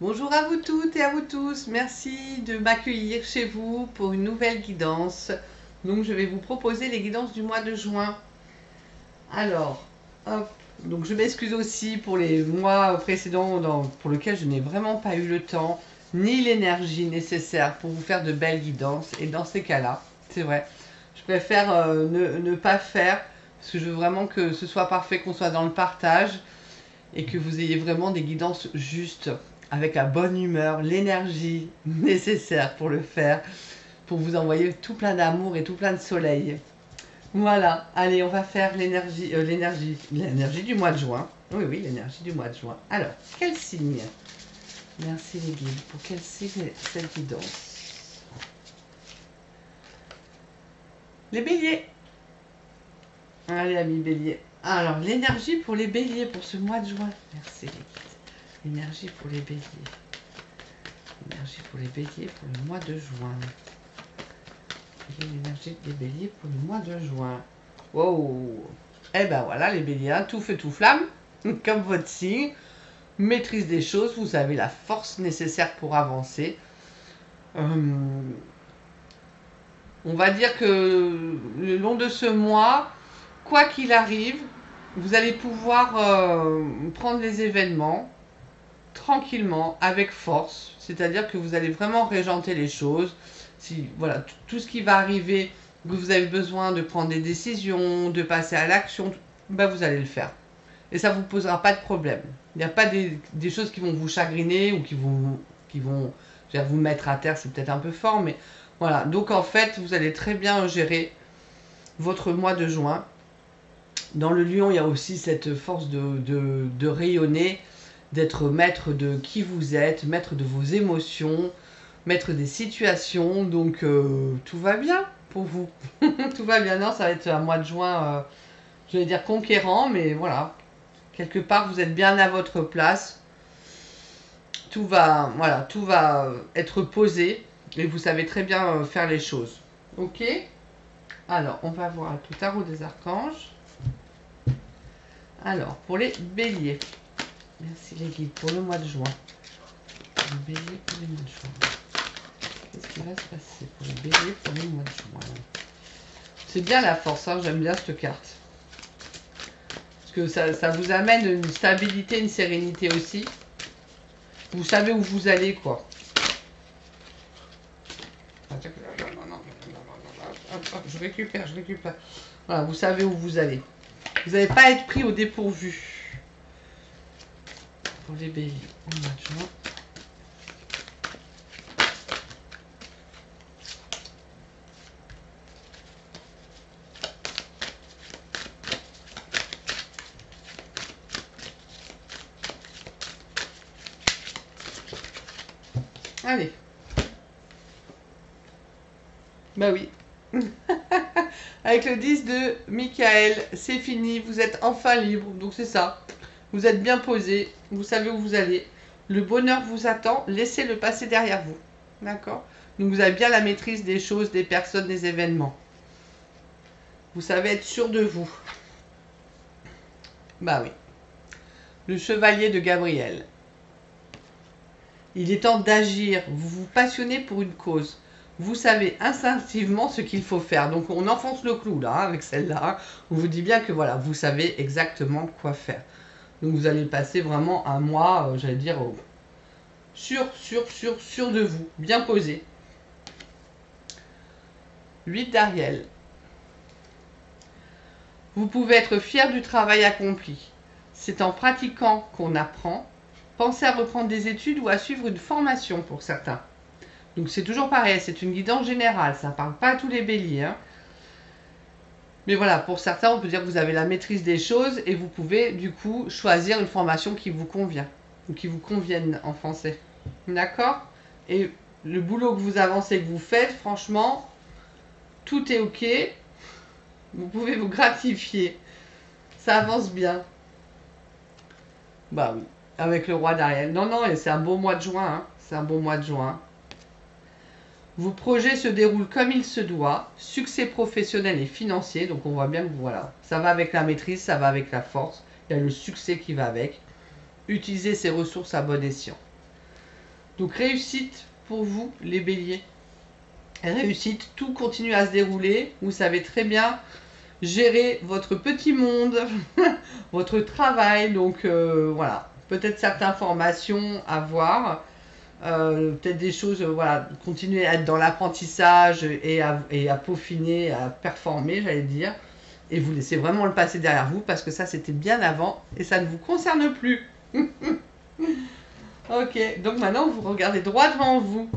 Bonjour à vous toutes et à vous tous, merci de m'accueillir chez vous pour une nouvelle guidance. Donc je vais vous proposer les guidances du mois de juin. Alors, hop, donc je m'excuse aussi pour les mois précédents pour lesquels je n'ai vraiment pas eu le temps ni l'énergie nécessaire pour vous faire de belles guidances. Et dans ces cas-là, c'est vrai, je préfère ne pas faire parce que je veux vraiment que ce soit parfait, qu'on soit dans le partage et que vous ayez vraiment des guidances justes, avec la bonne humeur, l'énergie nécessaire pour le faire, pour vous envoyer tout plein d'amour et tout plein de soleil. Voilà, allez, on va faire l'énergie du mois de juin. Oui, oui, l'énergie du mois de juin. Alors, quel signe? Merci les guides. Pour quel signe cette guidance? Les béliers. Allez, amis béliers. Alors, l'énergie pour les béliers pour ce mois de juin. Merci les guides. L'énergie pour les béliers. L'énergie pour les béliers pour le mois de juin. L'énergie des béliers pour le mois de juin. Wow! Eh ben voilà les béliers, hein, tout feu tout flamme, comme votre signe. Maîtrise des choses, vous avez la force nécessaire pour avancer. On va dire que le long de ce mois, quoi qu'il arrive, vous allez pouvoir prendre les événements tranquillement, avec force. C'est-à-dire que vous allez vraiment régenter les choses. Si voilà, tout ce qui va arriver, que vous avez besoin de prendre des décisions, de passer à l'action, ben vous allez le faire. Et ça ne vous posera pas de problème. Il n'y a pas des choses qui vont vous chagriner ou qui vont vous mettre à terre, c'est peut-être un peu fort, mais voilà. Donc en fait, vous allez très bien gérer votre mois de juin. Dans le lion, il y a aussi cette force de rayonner, d'être maître de qui vous êtes, maître de vos émotions, maître des situations. Donc tout va bien pour vous. Tout va bien. Non, ça va être un mois de juin, je vais dire conquérant, mais voilà. Quelque part, vous êtes bien à votre place. Voilà, tout va être posé et vous savez très bien faire les choses. Ok? Alors, on va voir le tarot des archanges. Alors, pour les béliers. Merci les guides pour le mois de juin. Les béliers pour le mois de juin. Qu'est-ce qui va se passer pour les béliers pour le mois de juin? C'est bien la force, hein, j'aime bien cette carte. Parce que ça vous amène une stabilité, une sérénité aussi. Vous savez où vous allez, quoi. Je récupère. Voilà, vous savez où vous allez. Vous n'allez pas être pris au dépourvu. Pour les béliers, au mois de juin. Allez. Bah oui. Avec le 10 de Michael, c'est fini. Vous êtes enfin libre. Donc c'est ça. Vous êtes bien posé. Vous savez où vous allez. Le bonheur vous attend. Laissez-le passer derrière vous. D'accord? Donc vous avez bien la maîtrise des choses, des personnes, des événements. Vous savez être sûr de vous. Bah oui. Le chevalier de Gabriel. Il est temps d'agir. Vous vous passionnez pour une cause. Vous savez instinctivement ce qu'il faut faire. Donc on enfonce le clou là, avec celle-là. On vous dit bien que voilà, vous savez exactement quoi faire. Donc vous allez passer vraiment un mois, j'allais dire, sûr de vous. Bien posé. 8 d'Ariel. Vous pouvez être fier du travail accompli. C'est en pratiquant qu'on apprend. Pensez à reprendre des études ou à suivre une formation pour certains. Donc c'est toujours pareil, c'est une guidance générale, ça ne parle pas à tous les béliers. Hein. Mais voilà, pour certains, on peut dire que vous avez la maîtrise des choses et vous pouvez du coup choisir une formation qui vous convient, ou qui vous convienne en français. D'accord? Et le boulot que vous avancez, que vous faites, franchement, tout est ok. Vous pouvez vous gratifier. Ça avance bien. Bah oui, avec le roi d'Ariel. Non, non, c'est un beau mois de juin. Hein. C'est un beau mois de juin. Vos projets se déroulent comme il se doit, succès professionnel et financier, donc on voit bien que voilà, ça va avec la maîtrise, ça va avec la force, il y a le succès qui va avec. Utilisez ces ressources à bon escient. Donc réussite pour vous les béliers. Réussite, tout continue à se dérouler. Vous savez très bien gérer votre petit monde, votre travail. Donc voilà, peut-être certaines formations à voir. Peut-être des choses, voilà, continuer à être dans l'apprentissage et à peaufiner, à performer, j'allais dire. Et vous laissez vraiment le passé derrière vous parce que ça, c'était bien avant et ça ne vous concerne plus. Ok, donc maintenant, vous regardez droit devant vous.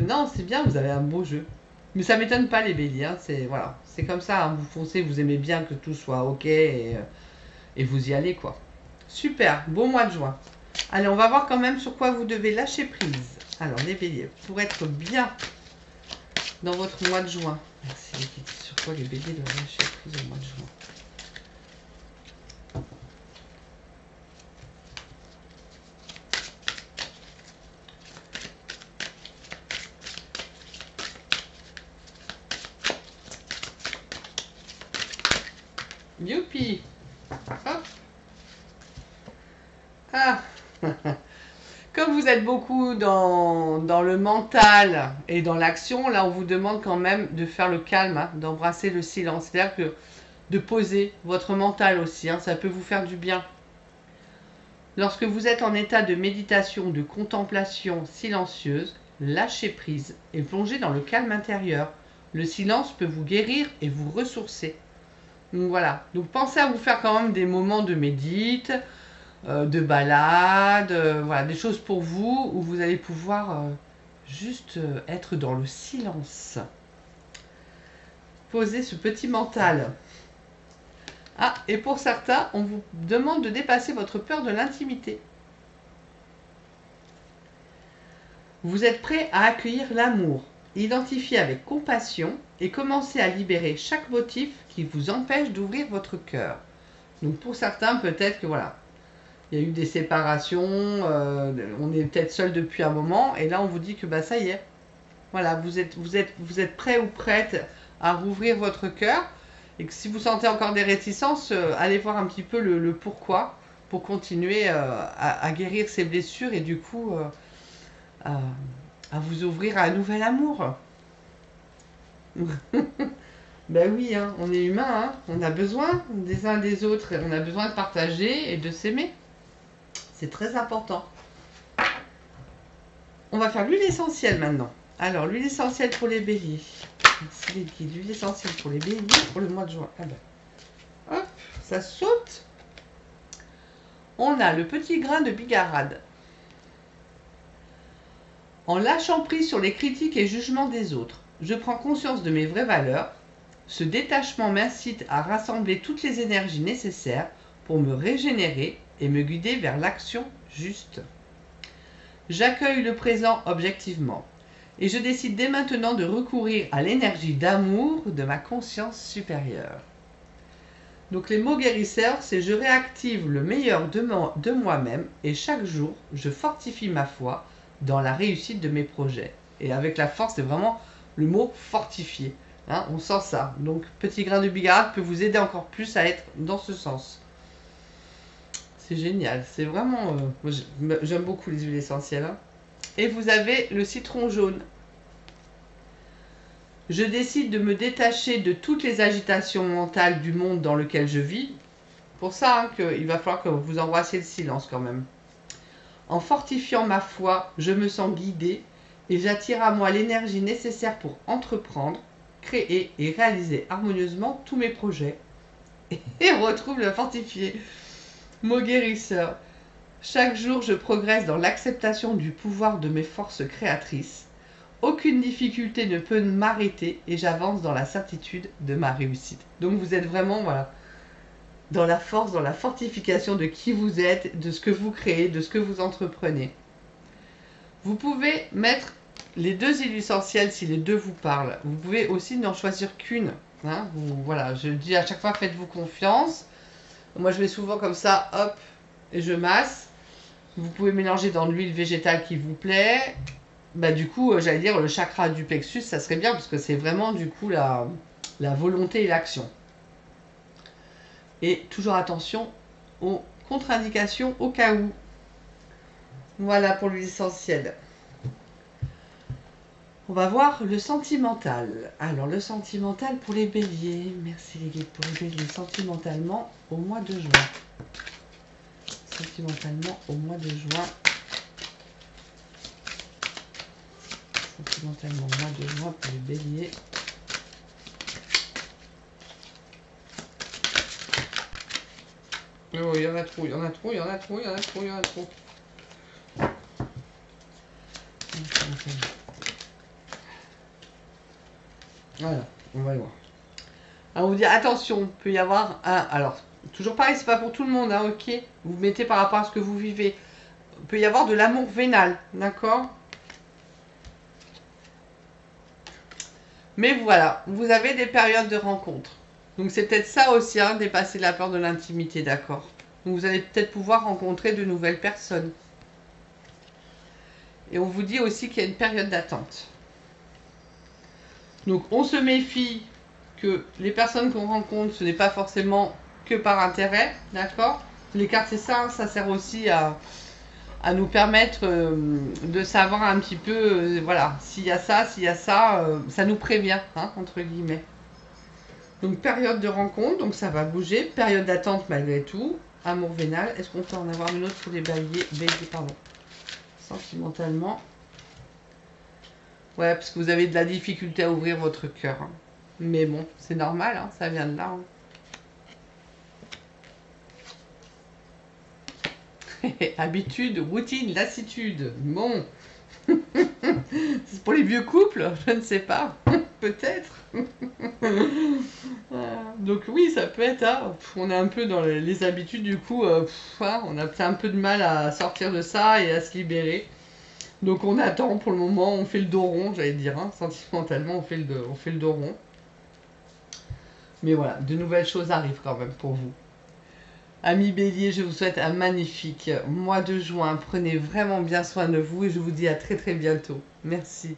Non, c'est bien, vous avez un beau jeu. Mais ça m'étonne pas les béliers, hein, voilà, c'est comme ça, hein, vous foncez, vous aimez bien que tout soit ok et vous y allez quoi. Super, beau mois de juin. Allez, on va voir quand même sur quoi vous devez lâcher prise. Alors, les béliers, pour être bien dans votre mois de juin. Merci, sur quoi les béliers doivent lâcher prise au mois de juin. Youpi! Hop! Ah! Comme vous êtes beaucoup dans le mental et dans l'action, là on vous demande quand même de faire le calme, hein, d'embrasser le silence. C'est-à-dire que de poser votre mental aussi, hein, ça peut vous faire du bien. Lorsque vous êtes en état de méditation, de contemplation silencieuse, lâchez prise et plongez dans le calme intérieur. Le silence peut vous guérir et vous ressourcer. Donc voilà, donc pensez à vous faire quand même des moments de médite, de balade, voilà, des choses pour vous où vous allez pouvoir juste être dans le silence. Posez ce petit mental. Ah, et pour certains, on vous demande de dépasser votre peur de l'intimité. Vous êtes prêt à accueillir l'amour. Identifiez avec compassion et commencez à libérer chaque motif qui vous empêche d'ouvrir votre cœur. Donc pour certains, peut-être que voilà, il y a eu des séparations, on est peut-être seul depuis un moment, et là on vous dit que bah ça y est, voilà, vous êtes prêt ou prête à rouvrir votre cœur, et que si vous sentez encore des réticences, allez voir un petit peu le pourquoi, pour continuer à guérir ces blessures, et du coup à vous ouvrir à un nouvel amour. Ben oui, hein, on est humain, hein, on a besoin des uns des autres, on a besoin de partager et de s'aimer. C'est très important. On va faire l'huile essentielle maintenant. Alors, l'huile essentielle pour les béliers. Merci les guides. L'huile essentielle pour les béliers pour le mois de juin. Ah ben. Hop, ça saute. On a le petit grain de bigarade. En lâchant prise sur les critiques et jugements des autres, je prends conscience de mes vraies valeurs. Ce détachement m'incite à rassembler toutes les énergies nécessaires pour me régénérer et me guider vers l'action juste. J'accueille le présent objectivement et je décide dès maintenant de recourir à l'énergie d'amour de ma conscience supérieure. Donc les mots guérisseurs, c'est je réactive le meilleur de moi-même et chaque jour, je fortifie ma foi dans la réussite de mes projets. Et avec la force, c'est vraiment le mot fortifier. Hein, on sent ça. Donc petit grain de bigarade peut vous aider encore plus à être dans ce sens. C'est génial, c'est vraiment... j'aime beaucoup les huiles essentielles. Hein. Et vous avez le citron jaune. Je décide de me détacher de toutes les agitations mentales du monde dans lequel je vis. Pour ça, hein, il va falloir que vous embrassiez le silence quand même. En fortifiant ma foi, je me sens guidée et j'attire à moi l'énergie nécessaire pour entreprendre, créer et réaliser harmonieusement tous mes projets. Et retrouve le fortifié. Mot guérisseur. Chaque jour, je progresse dans l'acceptation du pouvoir de mes forces créatrices. Aucune difficulté ne peut m'arrêter et j'avance dans la certitude de ma réussite. Donc vous êtes vraiment voilà, dans la force, dans la fortification de qui vous êtes, de ce que vous créez, de ce que vous entreprenez. Vous pouvez mettre les deux huiles essentielles si les deux vous parlent. Vous pouvez aussi n'en choisir qu'une. Hein, voilà, je dis à chaque fois, faites-vous confiance. Moi, je vais souvent comme ça, hop, et je masse. Vous pouvez mélanger dans de l'huile végétale qui vous plaît. Bah, du coup, j'allais dire, le chakra du plexus, ça serait bien, parce que c'est vraiment, du coup, la volonté et l'action. Et toujours attention aux contre-indications au cas où. Voilà pour l'huile essentielle. On va voir le sentimental. Alors, le sentimental pour les béliers. Merci les guides pour les béliers. Sentimentalement au mois de juin. Sentimentalement au mois de juin. Sentimentalement au mois de juin pour les béliers. Oh, il y en a trop, il y en a trop, il y en a trop, il y en a trop, il y en a trop. Voilà, on va y voir. Alors, on vous dit attention, il peut y avoir un. Alors, toujours pareil, c'est pas pour tout le monde, hein, ok? Vous mettez par rapport à ce que vous vivez. Il peut y avoir de l'amour vénal, d'accord? Mais voilà, vous avez des périodes de rencontres. Donc, c'est peut-être ça aussi, hein, dépasser la peur de l'intimité, d'accord? Donc, vous allez peut-être pouvoir rencontrer de nouvelles personnes. Et on vous dit aussi qu'il y a une période d'attente. Donc, on se méfie que les personnes qu'on rencontre, ce n'est pas forcément que par intérêt, d'accord? Les cartes, c'est ça, ça sert aussi à nous permettre de savoir un petit peu, voilà, s'il y a ça, ça nous prévient, hein, entre guillemets. Donc, période de rencontre, donc ça va bouger. Période d'attente malgré tout. Amour vénal. Est-ce qu'on peut en avoir une autre pour les béliers, pardon. Sentimentalement. Ouais, parce que vous avez de la difficulté à ouvrir votre cœur. Hein. Mais bon, c'est normal, hein, ça vient de là. Hein. Habitude, routine, lassitude. Bon. C'est pour les vieux couples, je ne sais pas. Peut-être. Donc oui, ça peut être. Hein, on est un peu dans les habitudes, du coup, hein, on a un peu de mal à sortir de ça et à se libérer. Donc on attend pour le moment, on fait le dos rond, j'allais dire. Hein, sentimentalement, on fait le dos rond. Mais voilà, de nouvelles choses arrivent quand même pour vous. Amis Bélier, je vous souhaite un magnifique mois de juin. Prenez vraiment bien soin de vous et je vous dis à très très bientôt. Merci.